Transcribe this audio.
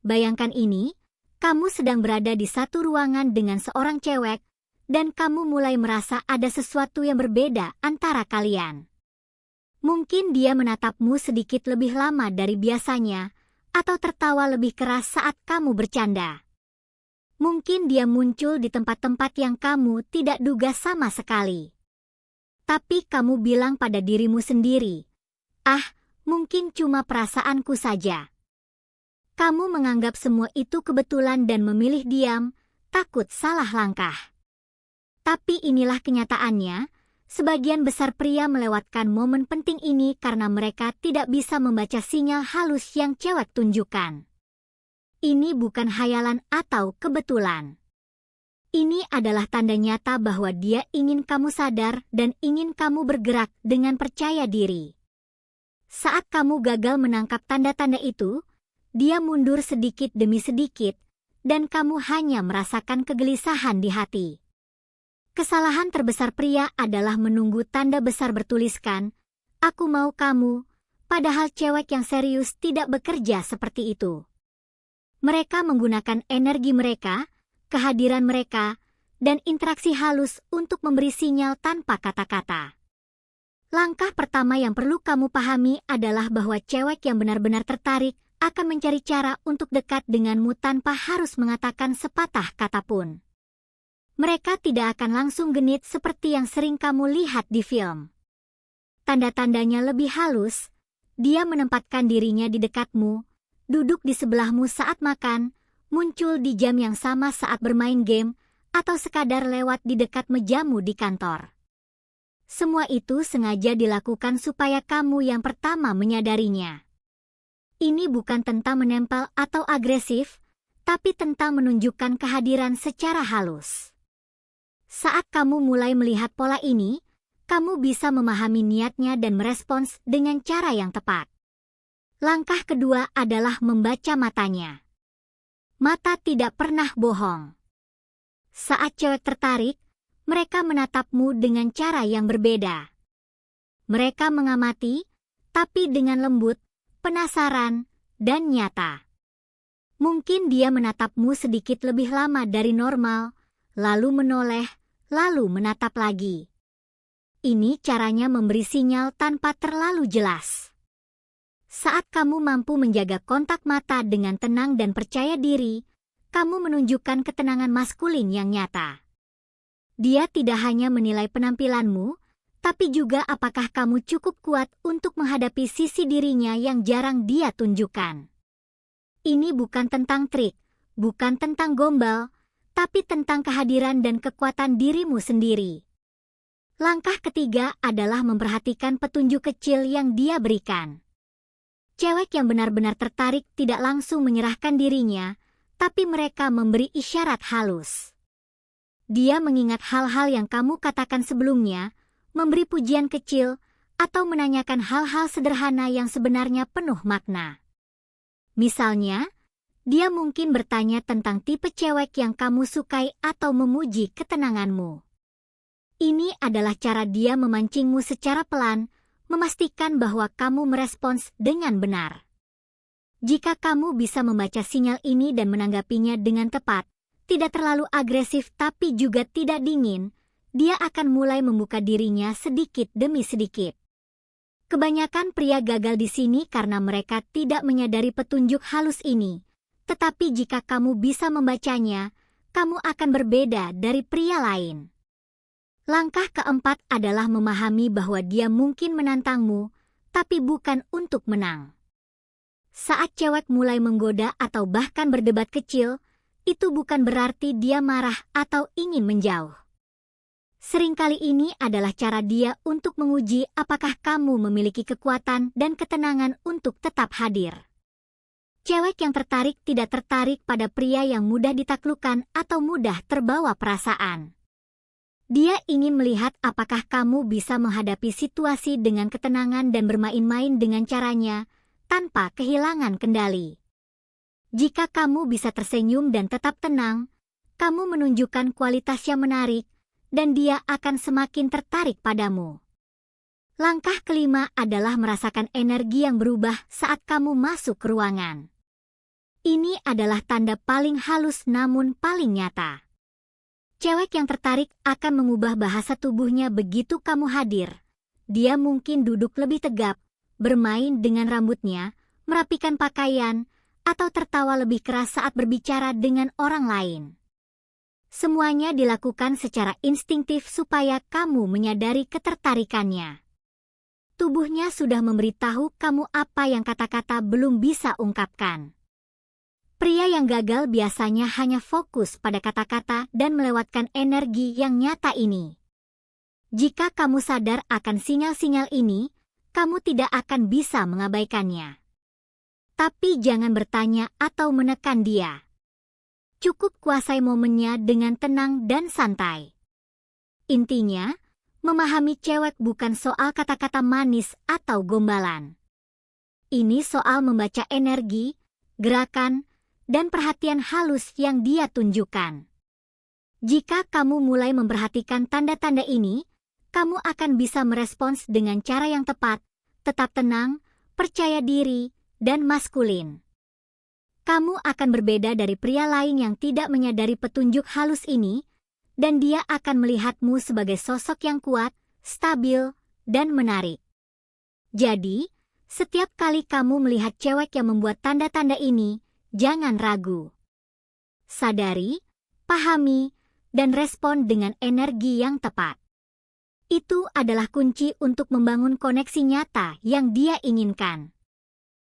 Bayangkan ini, kamu sedang berada di satu ruangan dengan seorang cewek, dan kamu mulai merasa ada sesuatu yang berbeda antara kalian. Mungkin dia menatapmu sedikit lebih lama dari biasanya, atau tertawa lebih keras saat kamu bercanda. Mungkin dia muncul di tempat-tempat yang kamu tidak duga sama sekali. Tapi kamu bilang pada dirimu sendiri, "Ah, mungkin cuma perasaanku saja." Kamu menganggap semua itu kebetulan dan memilih diam, takut salah langkah. Tapi inilah kenyataannya, sebagian besar pria melewatkan momen penting ini karena mereka tidak bisa membaca sinyal halus yang cewek tunjukkan. Ini bukan khayalan atau kebetulan. Ini adalah tanda nyata bahwa dia ingin kamu sadar dan ingin kamu bergerak dengan percaya diri. Saat kamu gagal menangkap tanda-tanda itu, dia mundur sedikit demi sedikit, dan kamu hanya merasakan kegelisahan di hati. Kesalahan terbesar pria adalah menunggu tanda besar bertuliskan, "Aku mau kamu," padahal cewek yang serius tidak bekerja seperti itu. Mereka menggunakan energi mereka, kehadiran mereka, dan interaksi halus untuk memberi sinyal tanpa kata-kata. Langkah pertama yang perlu kamu pahami adalah bahwa cewek yang benar-benar tertarik akan mencari cara untuk dekat denganmu tanpa harus mengatakan sepatah kata pun. Mereka tidak akan langsung genit seperti yang sering kamu lihat di film. Tanda-tandanya lebih halus, dia menempatkan dirinya di dekatmu, duduk di sebelahmu saat makan, muncul di jam yang sama saat bermain game, atau sekadar lewat di dekat mejamu di kantor. Semua itu sengaja dilakukan supaya kamu yang pertama menyadarinya. Ini bukan tentang menempel atau agresif, tapi tentang menunjukkan kehadiran secara halus. Saat kamu mulai melihat pola ini, kamu bisa memahami niatnya dan merespons dengan cara yang tepat. Langkah kedua adalah membaca matanya. Mata tidak pernah bohong. Saat cewek tertarik, mereka menatapmu dengan cara yang berbeda. Mereka mengamati, tapi dengan lembut, penasaran, dan nyata. Mungkin dia menatapmu sedikit lebih lama dari normal, lalu menoleh, lalu menatap lagi. Ini caranya memberi sinyal tanpa terlalu jelas. Saat kamu mampu menjaga kontak mata dengan tenang dan percaya diri, kamu menunjukkan ketenangan maskulin yang nyata. Dia tidak hanya menilai penampilanmu, tapi juga apakah kamu cukup kuat untuk menghadapi sisi dirinya yang jarang dia tunjukkan. Ini bukan tentang trik, bukan tentang gombal, tapi tentang kehadiran dan kekuatan dirimu sendiri. Langkah ketiga adalah memperhatikan petunjuk kecil yang dia berikan. Cewek yang benar-benar tertarik tidak langsung menyerahkan dirinya, tapi mereka memberi isyarat halus. Dia mengingat hal-hal yang kamu katakan sebelumnya, memberi pujian kecil, atau menanyakan hal-hal sederhana yang sebenarnya penuh makna. Misalnya, dia mungkin bertanya tentang tipe cewek yang kamu sukai atau memuji ketenanganmu. Ini adalah cara dia memancingmu secara pelan, memastikan bahwa kamu merespons dengan benar. Jika kamu bisa membaca sinyal ini dan menanggapinya dengan tepat, tidak terlalu agresif tapi juga tidak dingin, dia akan mulai membuka dirinya sedikit demi sedikit. Kebanyakan pria gagal di sini karena mereka tidak menyadari petunjuk halus ini. Tetapi jika kamu bisa membacanya, kamu akan berbeda dari pria lain. Langkah keempat adalah memahami bahwa dia mungkin menantangmu, tapi bukan untuk menang. Saat cewek mulai menggoda atau bahkan berdebat kecil, itu bukan berarti dia marah atau ingin menjauh. Seringkali ini adalah cara dia untuk menguji apakah kamu memiliki kekuatan dan ketenangan untuk tetap hadir. Cewek yang tertarik tidak tertarik pada pria yang mudah ditaklukkan atau mudah terbawa perasaan. Dia ingin melihat apakah kamu bisa menghadapi situasi dengan ketenangan dan bermain-main dengan caranya, tanpa kehilangan kendali. Jika kamu bisa tersenyum dan tetap tenang, kamu menunjukkan kualitas yang menarik, dan dia akan semakin tertarik padamu. Langkah kelima adalah merasakan energi yang berubah saat kamu masuk ke ruangan. Ini adalah tanda paling halus namun paling nyata. Cewek yang tertarik akan mengubah bahasa tubuhnya begitu kamu hadir. Dia mungkin duduk lebih tegap, bermain dengan rambutnya, merapikan pakaian, atau tertawa lebih keras saat berbicara dengan orang lain. Semuanya dilakukan secara instingtif supaya kamu menyadari ketertarikannya. Tubuhnya sudah memberitahu kamu apa yang kata-kata belum bisa ungkapkan. Pria yang gagal biasanya hanya fokus pada kata-kata dan melewatkan energi yang nyata ini. Jika kamu sadar akan sinyal-sinyal ini, kamu tidak akan bisa mengabaikannya. Tapi jangan bertanya atau menekan dia. Cukup kuasai momennya dengan tenang dan santai. Intinya, memahami cewek bukan soal kata-kata manis atau gombalan. Ini soal membaca energi, gerakan, dan perhatian halus yang dia tunjukkan. Jika kamu mulai memperhatikan tanda-tanda ini, kamu akan bisa merespons dengan cara yang tepat, tetap tenang, percaya diri, dan maskulin. Kamu akan berbeda dari pria lain yang tidak menyadari petunjuk halus ini, dan dia akan melihatmu sebagai sosok yang kuat, stabil, dan menarik. Jadi, setiap kali kamu melihat cewek yang membuat tanda-tanda ini, jangan ragu. Sadari, pahami, dan respon dengan energi yang tepat. Itu adalah kunci untuk membangun koneksi nyata yang dia inginkan.